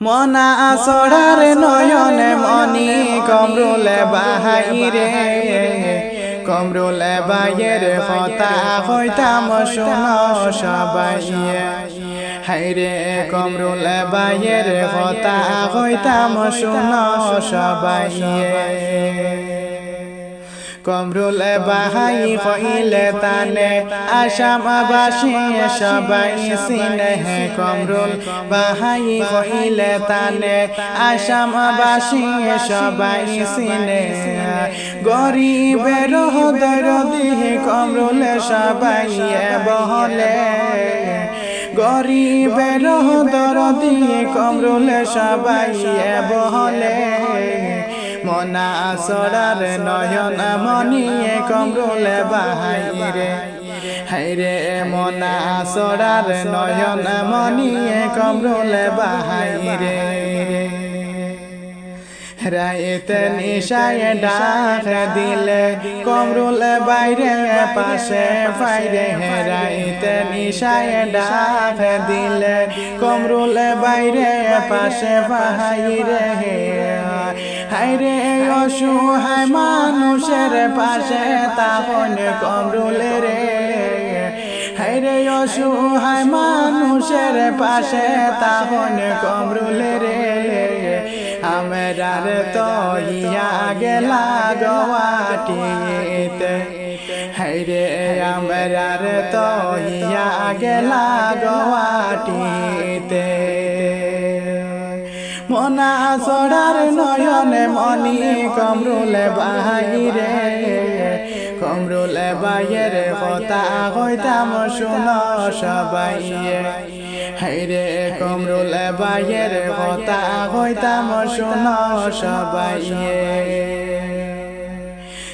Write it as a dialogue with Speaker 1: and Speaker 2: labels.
Speaker 1: মনা আসরার নয়নে মনি কমরুলে বাহাইরে কমরুলে বাইয়ের কথা হইতাম শোনো সবাইয়ে হাইরে কমরুলে বাইয়ের কথা হইতাম শোনো সবাইয়ে কমরুল বাহাই কইলে তানে আসামবাসী সবাই চিনে কমরুল বাহাই কইলে তানে আসামবাসী সবাই চিনে গরিবের দরদি কমরুল সবাই বহলে গরিবের দরদি কমরুল সবাই বহলে মনা আসরার নয়ন মনিয়ে কমরুলে বাহাইরে হাইরে মনা আসরার নয়ন মনিয়ে কমরুলে বাহাইরে রাইতে নিশায় ডাক দিলে কমরুল বাইরে পাশে ফাইরে রাইতে নিশায় ডাক দিলে কমরুল বাইরে পাশে ফাইরে হাইরে অসহায় মানুষের পাশে তখন কমরুল রে হাইরে অসহায় মানুষের পাশে তখন কমরুল রে আমরার তো ইয়া গেলা গওয়াটিতে হাইরে আমরার তো ইয়া গেলা গওয়াটিতে মনা আসরার নয়নে মনি কমরুল বাহাইরে কমরুল বাইয়ের কথা হইতাম শোনো সবাইয়ে হাইরে কমরুল বাইয়ের কথা হইতাম শোনো সবাইয়ে।